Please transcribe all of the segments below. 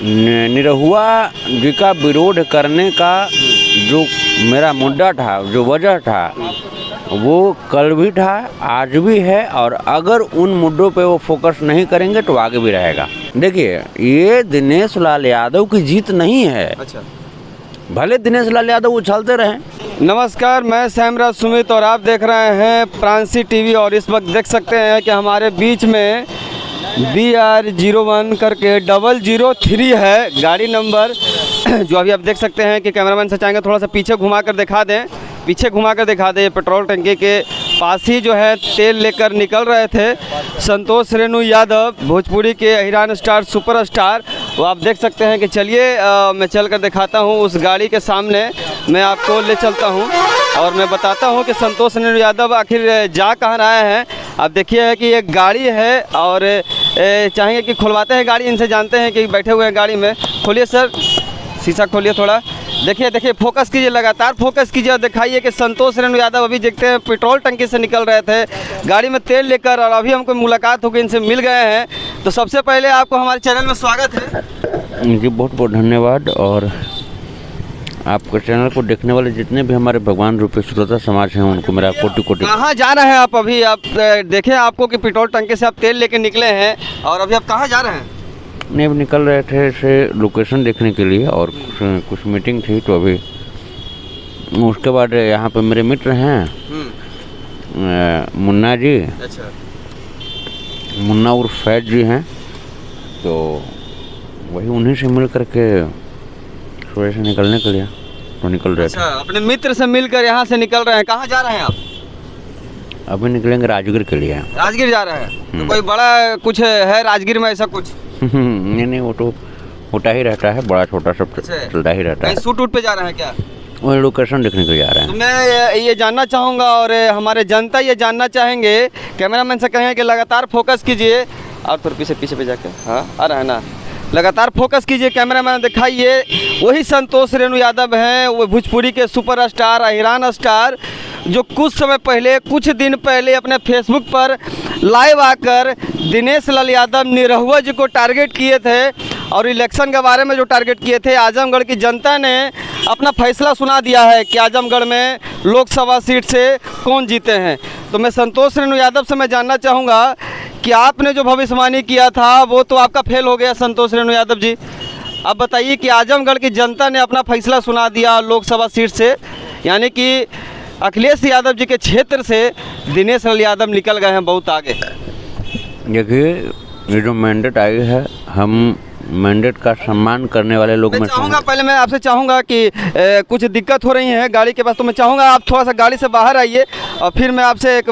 निरहुआ जी का विरोध करने का जो मेरा मुद्दा था, जो वजह था, वो कल भी था, आज भी है, और अगर उन मुद्दों पे वो फोकस नहीं करेंगे तो आगे भी रहेगा। देखिए, ये दिनेश लाल यादव की जीत नहीं है। अच्छा, भले दिनेश लाल यादव उछलते रहें। नमस्कार, मैं सैमराज सुमित और आप देख रहे हैं प्रांसी टीवी। और इस वक्त देख सकते हैं कि हमारे बीच में BR01 करके 003 है गाड़ी नंबर, जो अभी आप देख सकते हैं कि कैमरामैन से चाहेंगे थोड़ा सा पीछे घुमा कर दिखा दें, पीछे घुमा कर दिखा दें। पेट्रोल टंकी के पास ही जो है तेल लेकर निकल रहे थे संतोष रेणु यादव, भोजपुरी के अहिरान स्टार, सुपरस्टार। वो आप देख सकते हैं कि चलिए मैं चल कर दिखाता हूँ उस गाड़ी के सामने, मैं आपको ले चलता हूँ और मैं बताता हूँ कि संतोष रेणु यादव आखिर जा कहाँ रहे हैं। आप देखिए कि एक गाड़ी है और चाहेंगे कि खुलवाते हैं गाड़ी, इनसे जानते हैं कि बैठे हुए हैं गाड़ी में। खोलिए सर, शीशा खोलिए थोड़ा। देखिए, फोकस कीजिए, लगातार फोकस कीजिए और दिखाइए कि संतोष रेणु यादव अभी देखते हैं पेट्रोल टंकी से निकल रहे थे गाड़ी में तेल लेकर, और अभी हमको मुलाकात हो गई, इनसे मिल गए हैं। तो सबसे पहले आपको हमारे चैनल में स्वागत है जी, बहुत बहुत धन्यवाद। और आपके चैनल को देखने वाले जितने भी हमारे भगवान रूपी श्रोता समाज हैं, उनको मेरा कोटि कोटि। कहाँ जा रहे हैं आप अभी? आप देखें आपको कि पेट्रोल टंकी से आप तेल लेकर निकले हैं, और अभी आप कहाँ जा रहे हैं? नहीं, निकल रहे थे से लोकेशन देखने के लिए, और कुछ मीटिंग थी, तो अभी उसके बाद यहाँ पे मेरे मित्र हैं मुन्ना जी। अच्छा, मुन्ना उर्फ फैज जी हैं, तो वही उन्हीं से मिल करके सुबह से निकलने के लिए तो निकल रहे थे। अच्छा, अपने मित्र से मिलकर यहाँ से निकल रहे हैं। कहाँ जा रहे हैं आप? अभी निकलेंगे राजगीर के लिए। राजगीर जा रहे हैं? तो कोई बड़ा कुछ है राजगीर में ऐसा कुछ? नहीं, वो तो होता ही रहता है, बड़ा छोटा सब चलता ही रहता है। सूट उट पे जा रहे हैं क्या? वो लोकेशन देखने के लिए जा रहे हैं। तो मैं ये जानना चाहूँगा और हमारे जनता ये जानना चाहेंगे, कैमरामैन से कहें कि लगातार फोकस कीजिए, और थोड़ा पीछे पे जाके, हाँ आ रहा है ना, लगातार फोकस कीजिए, कैमरामैन दिखाइए। वही संतोष रेणु यादव हैं, वो भोजपुरी के सुपरस्टार, अहिरान स्टार, जो कुछ समय पहले, कुछ दिन पहले अपने फेसबुक पर लाइव आकर दिनेश लाल यादव निरहुआ जी को टारगेट किए थे, और इलेक्शन के बारे में जो टारगेट किए थे। आजमगढ़ की जनता ने अपना फैसला सुना दिया है कि आजमगढ़ में लोकसभा सीट से कौन जीते हैं। तो मैं संतोष रेणु यादव से मैं जानना चाहूँगा कि आपने जो भविष्यवाणी किया था वो तो आपका फेल हो गया संतोष रेणु यादव जी। अब बताइए कि आजमगढ़ की जनता ने अपना फैसला सुना दिया लोकसभा सीट से, यानी कि अखिलेश यादव जी के क्षेत्र से दिनेश लाल यादव निकल गए हैं बहुत आगे। देखिए, ये जो मैंडेट आई है, हम मैंडेट का सम्मान करने वाले लोग में चाहूँगा, पहले मैं आपसे चाहूँगा कि कुछ दिक्कत हो रही है गाड़ी के पास, तो मैं चाहूँगा आप थोड़ा सा गाड़ी से बाहर आइए और फिर मैं आपसे एक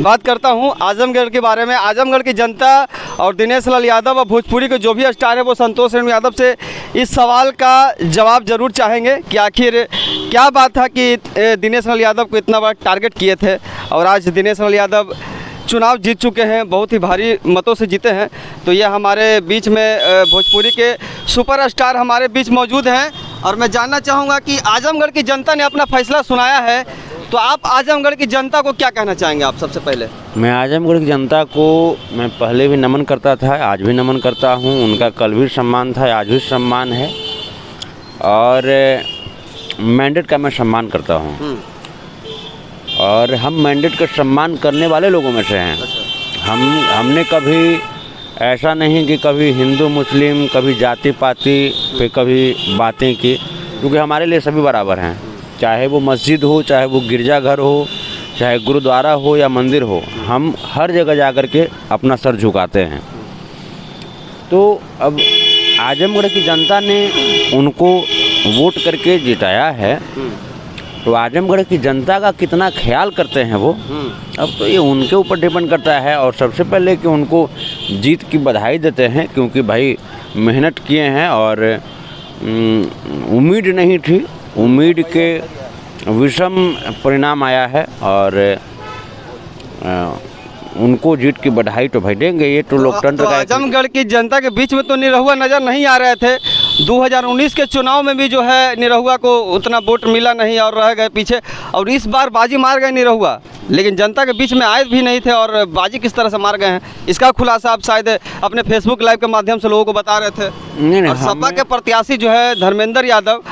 बात करता हूँ आजमगढ़ के बारे में। आजमगढ़ की जनता और दिनेश लाल यादव और भोजपुरी के जो भी स्टार है वो संतोष रेणु यादव से इस सवाल का जवाब जरूर चाहेंगे कि आखिर क्या बात था कि दिनेश लाल यादव को इतना बड़ा टारगेट किए थे, और आज दिनेश लाल यादव चुनाव जीत चुके हैं, बहुत ही भारी मतों से जीते हैं। तो ये हमारे बीच में भोजपुरी के सुपरस्टार हमारे बीच मौजूद हैं, और मैं जानना चाहूँगा कि आजमगढ़ की जनता ने अपना फैसला सुनाया है, तो आप आजमगढ़ की जनता को क्या कहना चाहेंगे? आप सबसे पहले। मैं आजमगढ़ की जनता को मैं पहले भी नमन करता था, आज भी नमन करता हूँ। उनका कल भी सम्मान था, आज भी सम्मान है, और मैंडेट का मैं सम्मान करता हूँ, और हम मैंडेट का सम्मान करने वाले लोगों में से हैं। हमने कभी ऐसा नहीं कि कभी हिंदू मुस्लिम, कभी जाति पाति पे कभी बातें की, क्योंकि हमारे लिए सभी बराबर हैं। चाहे वो मस्जिद हो, चाहे वो गिरजाघर हो, चाहे गुरुद्वारा हो या मंदिर हो, हम हर जगह जा कर के अपना सर झुकाते हैं। तो अब आजमगढ़ की जनता ने उनको वोट करके जिताया है, तो आजमगढ़ की जनता का कितना ख्याल करते हैं वो, अब तो ये उनके ऊपर डिपेंड करता है। और सबसे पहले कि उनको जीत की बधाई देते हैं, क्योंकि भाई मेहनत किए हैं, और उम्मीद नहीं थी, उम्मीद के विषम परिणाम आया है, और उनको जीत की बधाई तो भाई देंगे। ये तो लोकतंत्र का। आजमगढ़ की जनता के बीच में तो निरहुआ नज़र नहीं आ रहे थे, 2019 के चुनाव में भी जो है निरहुआ को उतना वोट मिला नहीं और रह गए पीछे, और इस बार बाजी मार गए निरहुआ, लेकिन जनता के बीच में आए भी नहीं थे और बाजी किस तरह से मार गए हैं, इसका खुलासा आप शायद अपने फेसबुक लाइव के माध्यम से लोगों को बता रहे थे। नहीं, और सपा के प्रत्याशी जो है धर्मेंद्र यादव,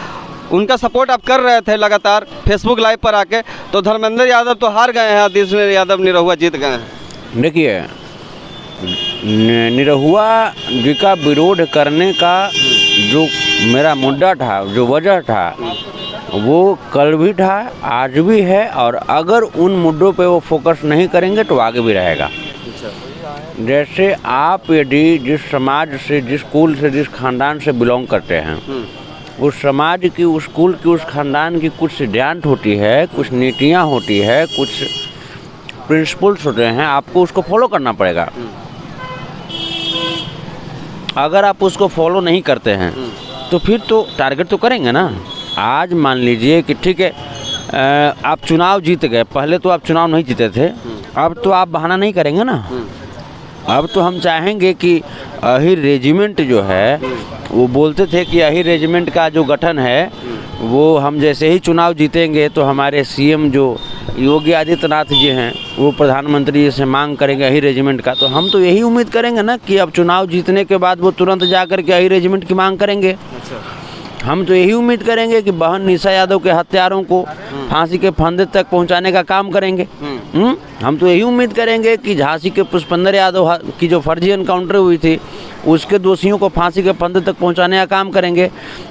उनका सपोर्ट आप कर रहे थे लगातार फेसबुक लाइव पर आके, तो धर्मेंद्र यादव तो हार गए हैं, धर्मेंद्र यादव निरहुआ जीत गए हैं। देखिए, निरहुआ जी का विरोध करने का जो मेरा मुद्दा था, जो वजह था, वो कल भी था, आज भी है, और अगर उन मुद्दों पे वो फोकस नहीं करेंगे तो आगे भी रहेगा। जैसे आप यदि जिस समाज से, जिस कुल से, जिस खानदान से बिलोंग करते हैं, उस समाज की, उस कुल की, उस खानदान की कुछ सिद्धांत होती है, कुछ नीतियाँ होती है, कुछ प्रिंसिपल्स होते हैं, आपको उसको फॉलो करना पड़ेगा। अगर आप उसको फॉलो नहीं करते हैं तो फिर तो टारगेट तो करेंगे ना। आज मान लीजिए कि ठीक है, आप चुनाव जीत गए, पहले तो आप चुनाव नहीं जीते थे, अब तो आप बहाना नहीं करेंगे ना। अब तो हम चाहेंगे कि अहिर रेजिमेंट जो है, वो बोलते थे कि अहिर रेजिमेंट का जो गठन है, वो हम जैसे ही चुनाव जीतेंगे तो हमारे सीएम जो योगी आदित्यनाथ जी हैं, वो प्रधानमंत्री जी से मांग करेंगे अहिर रेजिमेंट का। तो हम तो यही उम्मीद करेंगे ना कि अब चुनाव जीतने के बाद वो तुरंत जा कर के अहिर रेजिमेंट की मांग करेंगे। हम तो यही उम्मीद करेंगे कि बहन निशा यादव के हत्यारों को फांसी के फंदे तक पहुंचाने का काम करेंगे। हम तो यही उम्मीद करेंगे कि झांसी के पुष्पेंद्र यादव की जो फर्जी एनकाउंटर हुई थी, उसके दोषियों को फांसी के फंदे तक पहुंचाने का काम करेंगे।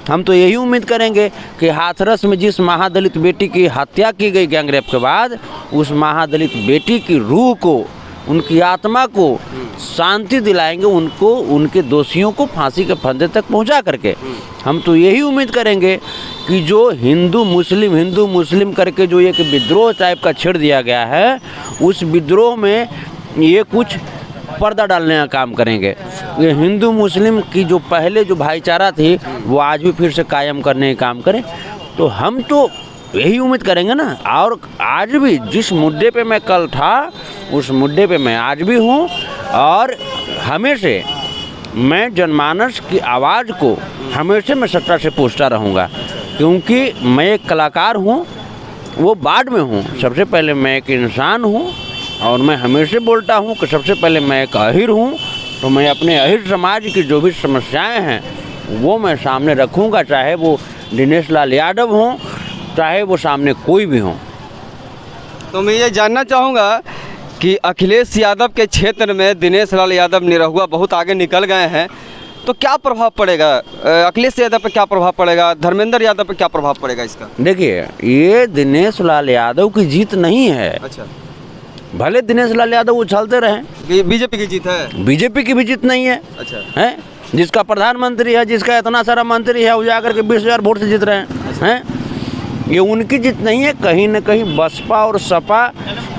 हम तो यही उम्मीद करेंगे कि हाथरस में जिस महादलित बेटी की हत्या की गई गैंगरेप के बाद, उस महादलित बेटी की रूह को, उनकी आत्मा को शांति दिलाएंगे, उनको, उनके दोषियों को फांसी के फंदे तक पहुंचा करके। हम तो यही उम्मीद करेंगे कि जो हिंदू मुस्लिम करके जो एक विद्रोह टाइप का छेड़ दिया गया है, उस विद्रोह में ये कुछ पर्दा डालने का काम करेंगे। ये हिंदू मुस्लिम की जो पहले जो भाईचारा थी, वो आज भी फिर से कायम करने का काम करें। तो हम तो यही उम्मीद करेंगे ना। और आज भी जिस मुद्दे पे मैं कल था, उस मुद्दे पे मैं आज भी हूँ, और हमेशा मैं जनमानस की आवाज़ को हमेशा मैं सत्ता से पूछता रहूँगा, क्योंकि मैं एक कलाकार हूँ, वो बाद में हूँ। सबसे पहले मैं एक इंसान हूँ, और मैं हमेशा बोलता हूँ कि सबसे पहले मैं एक अहिर हूँ। तो मैं अपने अहिर समाज की जो भी समस्याएं हैं, वो मैं सामने रखूँगा, चाहे वो दिनेश लाल यादव हों, चाहे वो सामने कोई भी हो। तो मैं ये जानना चाहूँगा कि अखिलेश यादव के क्षेत्र में दिनेश लाल यादव निरहुआ बहुत आगे निकल गए हैं, तो क्या प्रभाव पड़ेगा अखिलेश यादव पे, क्या प्रभाव पड़ेगा धर्मेंद्र यादव पे, क्या प्रभाव पड़ेगा इसका? देखिए, ये दिनेश लाल यादव की जीत नहीं है। अच्छा, भले दिनेश लाल यादव उछलते रहे, बीजेपी की जीत है। बीजेपी की भी जीत नहीं है। अच्छा, है जिसका प्रधानमंत्री है, जिसका इतना सारा मंत्री है, वो जाकर के 20,000 वोट से जीत रहे हैं। ये उनकी जीत नहीं है। कहीं न कहीं बसपा और सपा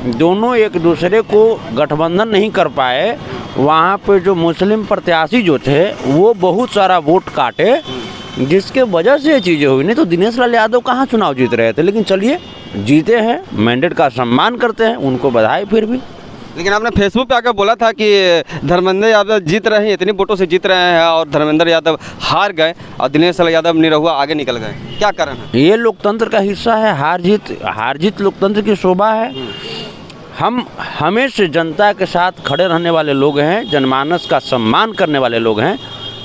दोनों एक दूसरे को गठबंधन नहीं कर पाए। वहाँ पे जो मुस्लिम प्रत्याशी जो थे, वो बहुत सारा वोट काटे, जिसके वजह से ये चीज़ें हुई। नहीं तो दिनेश लाल यादव कहाँ चुनाव जीत रहे थे। लेकिन चलिए, जीते हैं, मैंडेट का सम्मान करते हैं, उनको बधाई। फिर भी लेकिन आपने फेसबुक पे आकर बोला था कि धर्मेंद्र यादव जीत रहे हैं, इतनी वोटों से जीत रहे हैं, और धर्मेंद्र यादव हार गए और दिनेश लाल यादव निरहुआ आगे निकल गए। क्या कारण है? ये लोकतंत्र का हिस्सा है। हार जीत लोकतंत्र की शोभा है। हम हमेशा जनता के साथ खड़े रहने वाले लोग हैं, जनमानस का सम्मान करने वाले लोग हैं।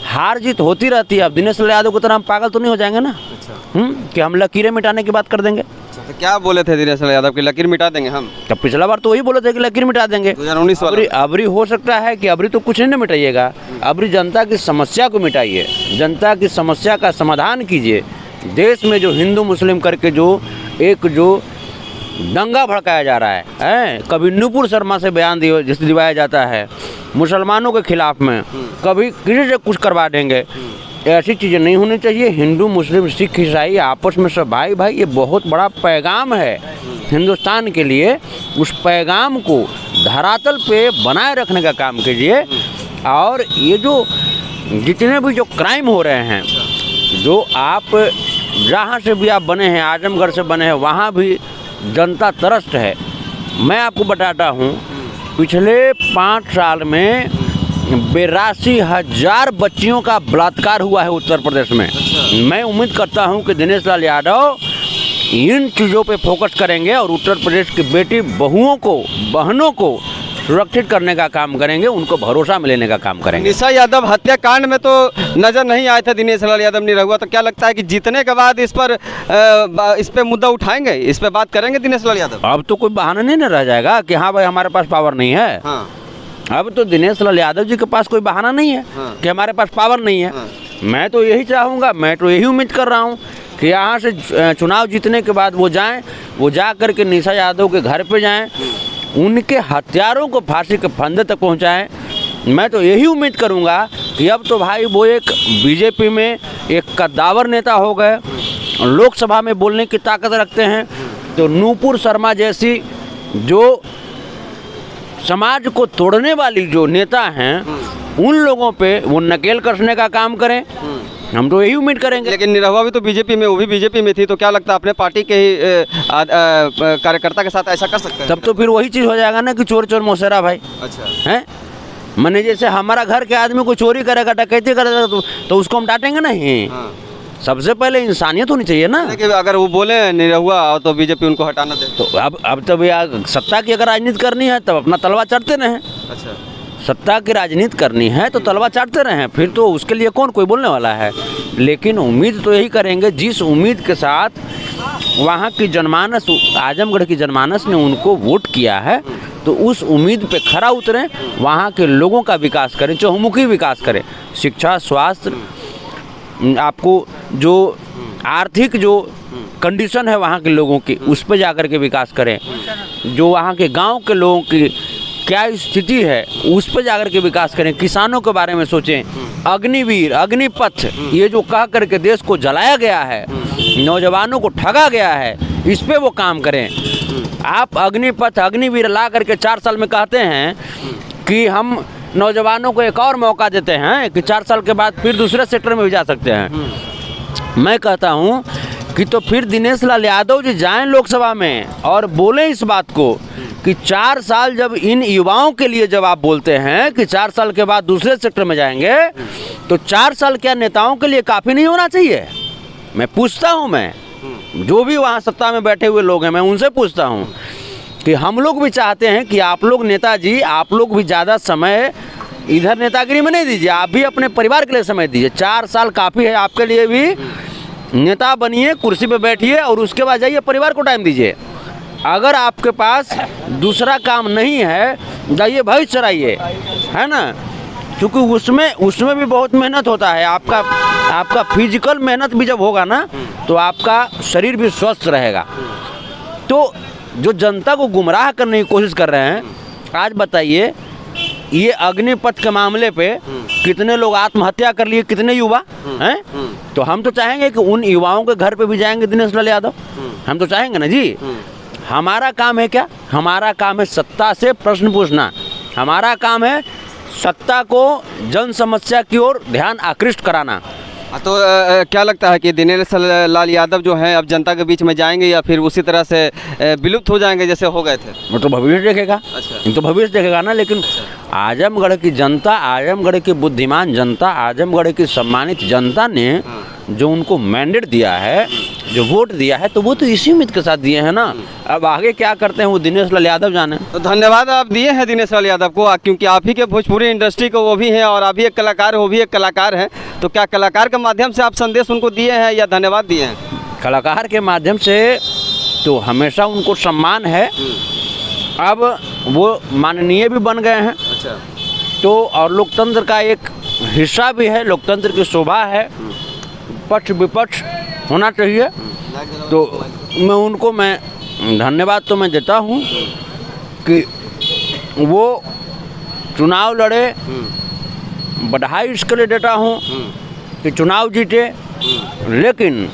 हार जीत होती रहती है। अब दिनेश लाल यादव की तरह हम पागल तो नहीं हो जाएंगे ना। अच्छा। कि हम लकीरें मिटाने की बात कर देंगे। तो क्या बोले थे दिनेश लाल यादव की लकीर मिटा देंगे हम? तब पिछला बार तो वही बोले थे कि लकीर मिटा देंगे। 2019 वाला। अबरी हो सकता है कि अबरी तो कुछ नहीं मिटाइएगा। अबरी जनता की समस्या को मिटाइए, जनता की समस्या का समाधान कीजिए। देश में जो हिंदू मुस्लिम करके जो एक जो दंगा भड़काया जा रहा है, कभी नुपुर शर्मा से बयान दिवाया जाता है मुसलमानों के खिलाफ में, कभी किसी से कुछ करवा देंगे। ऐसी चीज़ें नहीं होनी चाहिए। हिंदू मुस्लिम सिख ईसाई आपस में सब भाई भाई, ये बहुत बड़ा पैगाम है हिंदुस्तान के लिए। उस पैगाम को धरातल पे बनाए रखने का काम कीजिए। और ये जो जितने भी जो क्राइम हो रहे हैं, जो आप जहाँ से भी आप बने हैं, आजमगढ़ से बने हैं, वहाँ भी जनता त्रस्त है। मैं आपको बताता हूँ, पिछले 5 साल में 82,000 बच्चियों का बलात्कार हुआ है उत्तर प्रदेश में। मैं उम्मीद करता हूं कि दिनेश लाल यादव इन चीज़ों पे फोकस करेंगे और उत्तर प्रदेश की बेटी बहुओं को, बहनों को सुरक्षित करने का काम करेंगे, उनको भरोसा में लेने का काम करेंगे। निशा यादव हत्याकांड में तो नजर नहीं आए थे दिनेश लाल यादव निरहुआ, तो क्या लगता है कि जीतने के बाद इस पे मुद्दा उठाएंगे, इस पे बात करेंगे दिनेश लाल यादव? अब तो कोई बहाना नहीं न रह जाएगा कि हाँ भाई हमारे पास पावर नहीं है। हाँ। अब तो दिनेश लाल यादव जी के पास कोई बहाना नहीं है कि हमारे पास पावर नहीं है। मैं तो यही चाहूँगा, मैं तो यही उम्मीद कर रहा हूँ कि यहाँ से चुनाव जीतने के बाद वो जाएं, वो जा कर के निशा यादव के घर पे जाएं, उनके हत्यारों को फांसी के फंदे तक पहुँचाएं। मैं तो यही उम्मीद करूँगा कि अब तो भाई वो एक बीजेपी में एक कद्दावर नेता हो गए, लोकसभा में बोलने की ताकत रखते हैं। तो नूपुर शर्मा जैसी जो समाज को तोड़ने वाली जो नेता हैं, उन लोगों पे वो नकेल कसने का काम करें, हम तो यही उम्मीद करेंगे। लेकिन निरहुआ भी तो बीजेपी में, वो भी बीजेपी में थी, तो क्या लगता है अपने पार्टी के ही कार्यकर्ता के साथ ऐसा कर सकते हैं? तब तो फिर वही चीज़ हो जाएगा ना कि चोर चोर मौसेरा भाई। अच्छा हैं, मैंने जैसे हमारा घर के आदमी को चोरी करेगा, डकैती करेगा तो उसको हम डांटेंगे नहीं। हाँ। सबसे पहले इंसानियत होनी चाहिए ना। कि अगर वो बोले निरहुआ तो बीजेपी उनको हटाना दे। तो अब तो भैया सत्ता की अगर राजनीति करनी है तब अपना तलवा चढ़ते रहें। अच्छा, सत्ता की राजनीति करनी है तो तलवा चाटते रहें, फिर तो उसके लिए कौन कोई बोलने वाला है। लेकिन उम्मीद तो यही करेंगे जिस उम्मीद के साथ वहाँ की जनमानस, आजमगढ़ की जनमानस ने उनको वोट किया है, तो उस उम्मीद पे खरा उतरें, वहाँ के लोगों का विकास करें, चहुमुखी विकास करें, शिक्षा, स्वास्थ्य, आपको जो आर्थिक जो कंडीशन है वहाँ के लोगों की, उस पर जाकर के विकास करें। जो वहाँ के गांव के लोगों की क्या स्थिति है उस पर जाकर के विकास करें। किसानों के बारे में सोचें। अग्निवीर, अग्निपथ, ये जो कह करके देश को जलाया गया है, नौजवानों को ठगा गया है, इस पे वो काम करें। आप अग्निपथ, अग्निवीर ला करके 4 साल में कहते हैं कि हम नौजवानों को एक और मौका देते हैं कि 4 साल के बाद फिर दूसरे सेक्टर में भी जा सकते हैं। मैं कहता हूँ कि तो फिर दिनेश लाल यादव जी जाएं लोकसभा में और बोलें इस बात को कि 4 साल जब इन युवाओं के लिए जब आप बोलते हैं कि 4 साल के बाद दूसरे सेक्टर में जाएंगे, तो 4 साल क्या नेताओं के लिए काफ़ी नहीं होना चाहिए? मैं पूछता हूँ, मैं जो भी वहाँ सत्ता में बैठे हुए लोग हैं, मैं उनसे पूछता हूँ कि हम लोग भी चाहते हैं कि आप लोग नेताजी, आप लोग भी ज़्यादा समय इधर नेतागिरी में नहीं दीजिए, आप भी अपने परिवार के लिए समय दीजिए। 4 साल काफ़ी है आपके लिए भी। नेता बनिए, कुर्सी पे बैठिए और उसके बाद जाइए परिवार को टाइम दीजिए। अगर आपके पास दूसरा काम नहीं है, जाइए भैंस चराइए, है ना, क्योंकि उसमें भी बहुत मेहनत होता है। आपका फिजिकल मेहनत भी जब होगा ना, तो आपका शरीर भी स्वस्थ रहेगा। तो जो जनता को गुमराह करने की कोशिश कर रहे हैं, आज बताइए ये अग्निपथ के मामले पे कितने लोग आत्महत्या कर लिए, कितने युवा हैं। तो हम तो चाहेंगे कि उन युवाओं के घर पे भी जाएंगे दिनेश लाल यादव, हम तो चाहेंगे ना जी। हमारा काम है क्या? हमारा काम है सत्ता से प्रश्न पूछना। हमारा काम है सत्ता को जन समस्या की ओर ध्यान आकृष्ट कराना। तो क्या लगता है कि दिनेश लाल यादव जो हैं अब जनता के बीच में जाएंगे या फिर उसी तरह से विलुप्त हो जाएंगे जैसे हो गए थे? वो तो भविष्य देखेगा। अच्छा, तो भविष्य देखेगा ना। लेकिन आजमगढ़ की जनता, आजमगढ़ की बुद्धिमान जनता, आजमगढ़ की सम्मानित जनता ने जो उनको मैंडेट दिया है, जो वोट दिया है, तो वो तो इसी उम्मीद के साथ दिए हैं ना। अब आगे क्या करते हैं वो दिनेश लाल यादव जाने। तो धन्यवाद आप दिए हैं दिनेश लाल यादव को, क्योंकि आप ही के भोजपुरी इंडस्ट्री को वो भी हैं और आप भी एक कलाकार, वो भी एक कलाकार हैं। तो क्या कलाकार के माध्यम से आप संदेश उनको दिए हैं या धन्यवाद दिए हैं? कलाकार के माध्यम से तो हमेशा उनको सम्मान है। अब वो माननीय भी बन गए हैं। अच्छा, तो और लोकतंत्र का एक हिस्सा भी है, लोकतंत्र की शोभा है, पक्ष विपक्ष होना चाहिए। तो मैं धन्यवाद तो मैं देता हूँ कि वो चुनाव लड़े, बधाई इसके लिए देता हूँ कि चुनाव जीते। लेकिन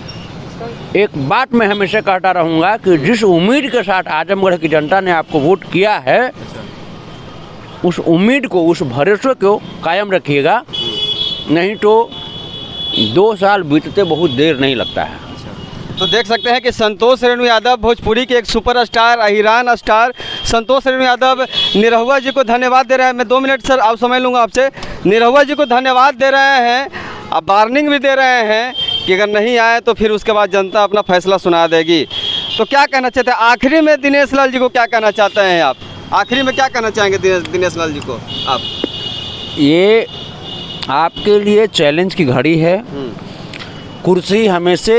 एक बात मैं हमेशा कहता रहूँगा कि जिस उम्मीद के साथ आजमगढ़ की जनता ने आपको वोट किया है, उस उम्मीद को, उस भरोसे को कायम रखिएगा, नहीं तो 2 साल बीतते बहुत देर नहीं लगता है। तो देख सकते हैं कि संतोष रेणु यादव भोजपुरी के एक सुपरस्टार, अहिरान स्टार संतोष रेणु यादव निरहुआ जी को धन्यवाद दे रहे हैं। मैं 2 मिनट सर आप समय लूँगा आपसे। निरहुआ जी को धन्यवाद दे रहे हैं, अब वार्निंग भी दे रहे हैं कि अगर नहीं आए तो फिर उसके बाद जनता अपना फैसला सुना देगी। तो क्या कहना चाहते हैं आखिरी में दिनेश लाल जी को, क्या कहना चाहते हैं आप? आखिरी में क्या कहना चाहेंगे दिनेश लाल जी को आप? ये आपके लिए चैलेंज की घड़ी है। कुर्सी हमेशा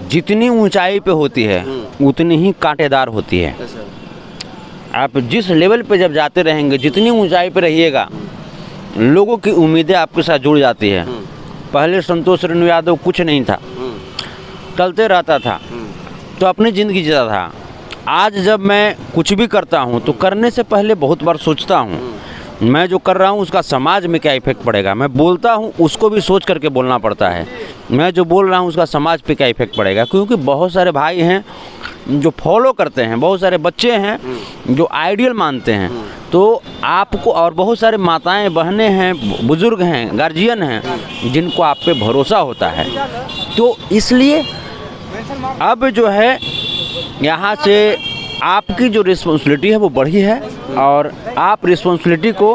जितनी ऊंचाई पे होती है उतनी ही कांटेदार होती है। आप जिस लेवल पे जब जाते रहेंगे, जितनी ऊंचाई पे रहिएगा, लोगों की उम्मीदें आपके साथ जुड़ जाती है। पहले संतोष रेणु यादव कुछ नहीं था, चलते रहता था तो अपनी ज़िंदगी जीता था। आज जब मैं कुछ भी करता हूँ तो करने से पहले बहुत बार सोचता हूँ मैं जो कर रहा हूँ उसका समाज में क्या इफेक्ट पड़ेगा। मैं बोलता हूँ उसको भी सोच करके बोलना पड़ता है, मैं जो बोल रहा हूँ उसका समाज पे क्या इफेक्ट पड़ेगा। क्योंकि बहुत सारे भाई हैं जो फॉलो करते हैं, बहुत सारे बच्चे हैं जो आइडियल मानते हैं। तो आपको, और बहुत सारे माताएं बहनें हैं, बुजुर्ग हैं, गार्जियन हैं जिनको आप पे भरोसा होता है। तो इसलिए अब जो है यहाँ से आपकी जो रिस्पॉन्सिबिलिटी है वो बढ़ी है और आप रिस्पॉन्सिबिलिटी को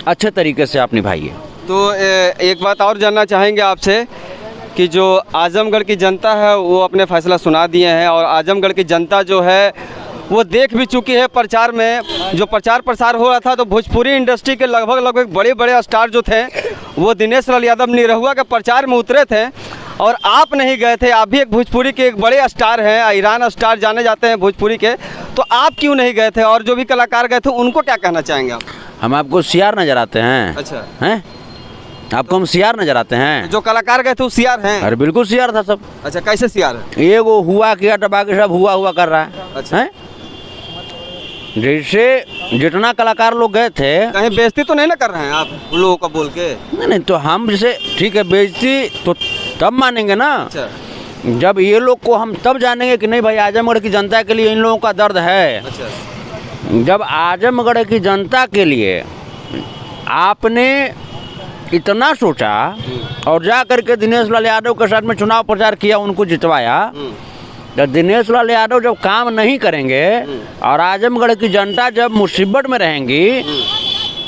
अच्छे तरीके से आप निभाइए। तो एक बात और जानना चाहेंगे आपसे कि जो आजमगढ़ की जनता है वो अपने फैसला सुना दिए हैं और आजमगढ़ की जनता जो है वो देख भी चुकी है। प्रचार में जो प्रचार प्रसार हो रहा था तो भोजपुरी इंडस्ट्री के लगभग बड़े बड़े स्टार जो थे वो दिनेश लाल यादव निरहुआ के प्रचार में उतरे थे और आप नहीं गए थे। आप भी एक भोजपुरी के एक बड़े स्टार हैं, ईरान स्टार जाने जाते हैं भोजपुरी के, तो आप क्यों नहीं गए थे? और जो भी कलाकार गए थे उनको क्या कहना चाहेंगे आप? हम आपको सीआर नजर आते हैं? अच्छा, हैं? आपको हम सीआर नजर आते हैं? जो कलाकार गए थे वो सीआर हैं? अरे बिल्कुल सीआर था सब। अच्छा, कैसे सीआर है? ये वो हुआ किया टबा के सब हुआ कर रहा है। अच्छा, हैं? जैसे जितना कलाकार लोग गए थे, कहीं बेइज्जती तो नहीं ना कर रहे हैं आप उन लोगों का बोल के? नहीं, तो हम जैसे ठीक है बेइज्जती तो तब मानेंगे ना। अच्छा, जब ये लोग को हम तब जानेंगे कि नहीं भाई आजमगढ़ की जनता के लिए इन लोगों का दर्द है। अच्छा, जब आजमगढ़ की जनता के लिए आपने इतना सोचा और जा करके दिनेश लाल यादव के साथ में चुनाव प्रचार किया, उनको जितवाया, तो दिनेश लाल यादव जब काम नहीं करेंगे और आजमगढ़ की जनता जब मुसीबत में रहेंगी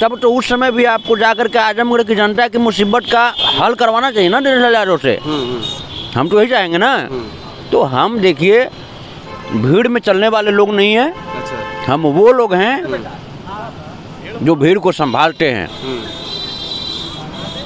तब तो उस समय भी आपको जाकर के आजमगढ़ की जनता की मुसीबत का हल करवाना चाहिए ना दिनेश लाल यादव से। हम तो यही चाहेंगे ना। तो हम देखिए भीड़ में चलने वाले लोग नहीं हैं, अच्छा, हम वो लोग हैं जो भीड़ को संभालते हैं।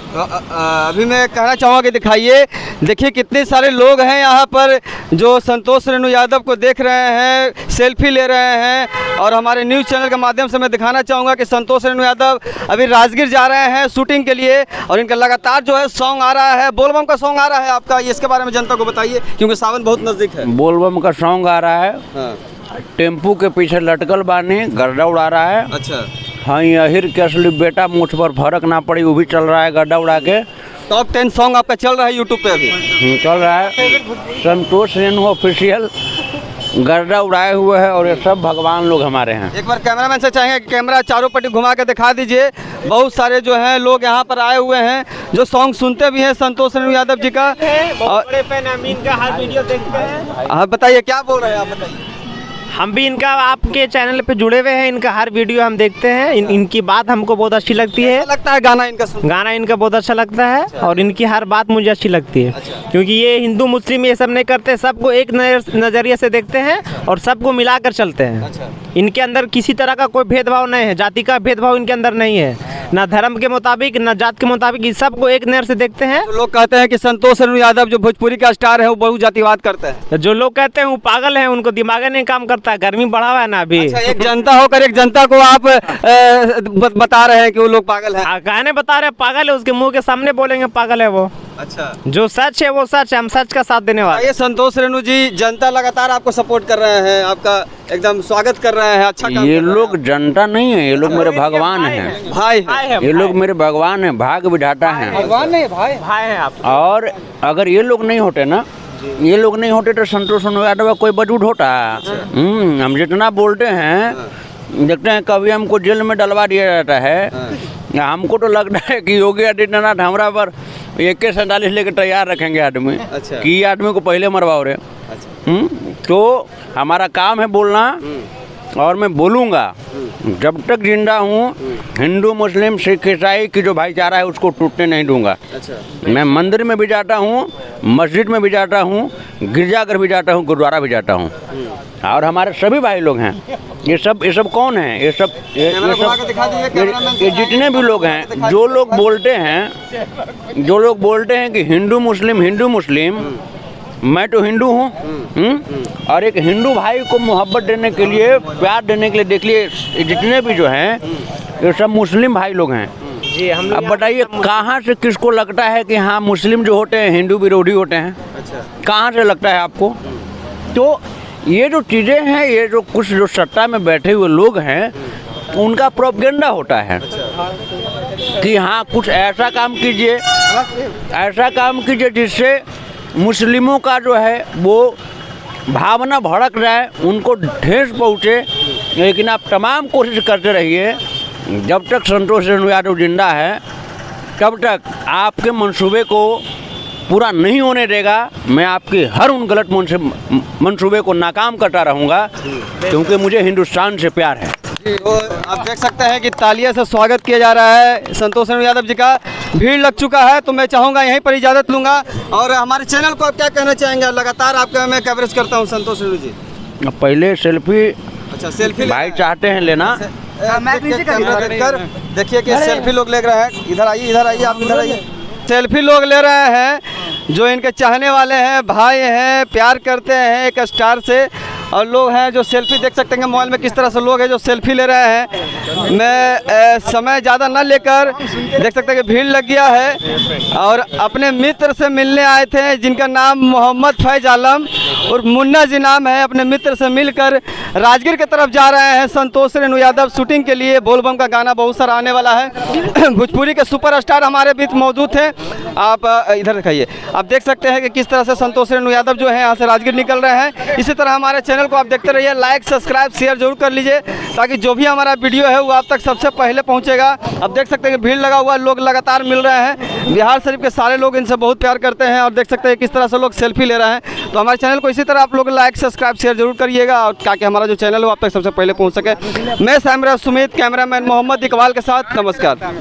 तो अभी मैं कहना चाहूँगा कि दिखाइए, देखिए कितने सारे लोग हैं यहाँ पर जो संतोष रेणु यादव को देख रहे हैं, सेल्फी ले रहे हैं। और हमारे न्यूज़ चैनल के माध्यम से मैं दिखाना चाहूँगा कि संतोष रेणु यादव अभी राजगीर जा रहे हैं शूटिंग के लिए और इनका लगातार जो है सॉन्ग आ रहा है, बोलबम का सॉन्ग आ रहा है आपका, इसके बारे में जनता को बताइए क्योंकि सावन बहुत नज़दीक है। बोलबम का सॉन्ग आ रहा है, हाँ, टेम्पू के पीछे लटकल बानी गर्दा उड़ा रहा है। अच्छा, हाँ, यहिर के असली बेटा मुझ पर फर्क ना पड़ी वो भी चल रहा है गड्ढा उड़ा के। टॉप 10 सॉन्ग आपका चल रहा है यूट्यूब पे अभी? चल रहा है। संतोष रेणु ऑफिशियल गर्दा उड़ाए हुए है और ये सब भगवान लोग हमारे हैं। एक बार कैमरामैन से चाहेंगे कि कैमरा चारों पट्टी घुमा के दिखा दीजिए। बहुत सारे जो हैं लोग यहाँ पर आए हुए हैं जो सॉन्ग सुनते भी हैं संतोष रेणु यादव जी का। बहुत बड़े फैन अमीन का हर वीडियो देखते हैं। आप बताइए क्या बोल रहे हैं आप बताइए। हम भी इनका आपके चैनल पे जुड़े हुए हैं, इनका हर वीडियो हम देखते हैं। इनकी बात हमको बहुत अच्छी लगती है। लगता है गाना इनका गाना इनका बहुत अच्छा लगता है और इनकी हर बात मुझे अच्छी लगती है। क्योंकि ये हिंदू मुस्लिम ये सब नहीं करते, सबको एक नज़रिए से देखते हैं और सबको मिलाकर चलते हैं। इनके अंदर किसी तरह का कोई भेदभाव नहीं है, जाति का भेदभाव इनके अंदर नहीं है, ना धर्म के मुताबिक ना जात के मुताबिक, सबको एक नज़र से देखते हैं। तो लोग कहते हैं कि संतोष रेणु यादव जो भोजपुरी का स्टार है वो बहुत जातिवाद करते हैं। जो लोग कहते हैं वो पागल हैं, उनको दिमाग नहीं काम करता है, गर्मी बढ़ा हुआ है ना अभी। अच्छा, एक जनता होकर एक जनता को आप बता रहे हैं कि वो लोग पागल हैं? कहने बता रहे पागल है, उसके मुंह के सामने बोलेंगे पागल है वो। अच्छा, जो सच है वो सच है, हम सच का साथ देने वाले। ये संतोष रेणु जी, जनता लगातार आपको सपोर्ट कर रहे हैं, आपका एकदम स्वागत कर रहे हैं, अच्छा काम ये लोग जनता नहीं है, ये लोग मेरे भगवान हैं, भाई हैं। ये लोग मेरे भगवान हैं, भाग्य विधाता हैं। भगवान नहीं भाई, भाई हैं आप। और अगर ये लोग नहीं होते ना, ये लोग नहीं होते तो संतोष रेणु यादव का कोई वजूद होता। हम जितना बोलते हैं, देखते हैं कभी हमको जेल में डलवा दिया जाता है। हमको तो लगता है कि योगी आदित्यनाथ हमारा पर AK-47 लेकर तैयार रखेंगे आदमी। अच्छा, कि आदमी को पहले मरवाओ रे। अच्छा, तो हमारा काम है बोलना और मैं बोलूँगा जब तक जिंदा हूँ हिंदू मुस्लिम सिख ईसाई की जो भाईचारा है उसको टूटने नहीं दूंगा। अच्छा। मैं मंदिर में भी जाता हूँ, मस्जिद में भी जाता हूँ, गिरजाघर भी जाता हूँ, गुरुद्वारा भी जाता हूँ। और हमारे सभी भाई लोग हैं। ये सब कौन हैं? ये जितने भी लोग हैं, जो लोग बोलते हैं कि हिंदू मुस्लिम, मैं तो हिंदू हूँ। और एक हिंदू भाई को मोहब्बत देने के लिए, प्यार देने के लिए, देख लिए जितने भी जो हैं ये सब मुस्लिम भाई लोग हैं। जी, हम अब बताइए कहाँ से किसको लगता है कि हाँ मुस्लिम जो होते हैं हिंदू विरोधी होते हैं? अच्छा। कहाँ से लगता है आपको? तो ये जो चीज़ें हैं, ये जो कुछ जो सत्ता में बैठे हुए लोग हैं उनका प्रोपेगेंडा होता है कि हाँ कुछ ऐसा काम कीजिए जिससे मुस्लिमों का जो है वो भावना भड़क जाए, उनको ठेस पहुँचे। लेकिन आप तमाम कोशिश करते रहिए, जब तक संतोष रेणु यादव जिंदा है तब तक आपके मंसूबे को पूरा नहीं होने देगा। मैं आपके हर उन गलत मंसूबे को नाकाम करता रहूँगा क्योंकि मुझे हिंदुस्तान से प्यार है। तो आप देख सकते हैं कि तालियों से स्वागत किया जा रहा है संतोष रेणु यादव जी का। भीड़ लग चुका है तो मैं चाहूँगा यहीं पर इजाज़त लूँगा। और हमारे चैनल को आप क्या कहना चाहेंगे? लगातार आपका मैं कवरेज करता हूँ संतोष रेणु जी। पहले सेल्फी अच्छा, सेल्फी भाई चाहते हैं लेना। देखिए कि सेल्फी लोग ले रहे हैं। इधर आइए आप इधर आइए। सेल्फी लोग ले रहे हैं जो इनके चाहने वाले हैं, भाई हैं, प्यार करते हैं एक स्टार से। और लोग हैं जो सेल्फी देख सकते हैं मोबाइल में किस तरह से लोग हैं जो सेल्फी ले रहे हैं। मैं समय ज़्यादा न लेकर देख सकते हैं कि भीड़ लग गया है और अपने मित्र से मिलने आए थे जिनका नाम मोहम्मद फैज़ आलम और मुन्ना जी नाम है। अपने मित्र से मिलकर राजगीर की तरफ जा रहे हैं संतोष रेणु यादव शूटिंग के लिए। बोलबम का गाना बहुत सारा आने वाला है। भोजपुरी के सुपरस्टार हमारे बीच मौजूद थे। आप इधर दिखाइए, आप देख सकते हैं कि किस तरह से संतोष रेणु यादव जो है यहाँ से राजगीर निकल रहे हैं। इसी तरह हमारे चैनल को आप देखते रहिए, लाइक सब्सक्राइब शेयर जरूर कर लीजिए ताकि जो भी हमारा वीडियो है वो आप तक सबसे पहले पहुँचेगा। आप देख सकते हैं कि भीड़ लगा हुआ, लोग लगातार मिल रहे हैं। बिहार शरीफ के सारे लोग इनसे बहुत प्यार करते हैं और देख सकते हैं किस तरह से लोग सेल्फी ले रहे हैं। तो हमारे चैनल को इसी तरह आप लोग लाइक सब्सक्राइब शेयर जरूर करिएगा और ताकि हमारा जो चैनल है वो आप तक सबसे पहले पहुँच सके। मैं सामरा सुमित, कैमरामैन मोहम्मद इकबाल के साथ, नमस्कार।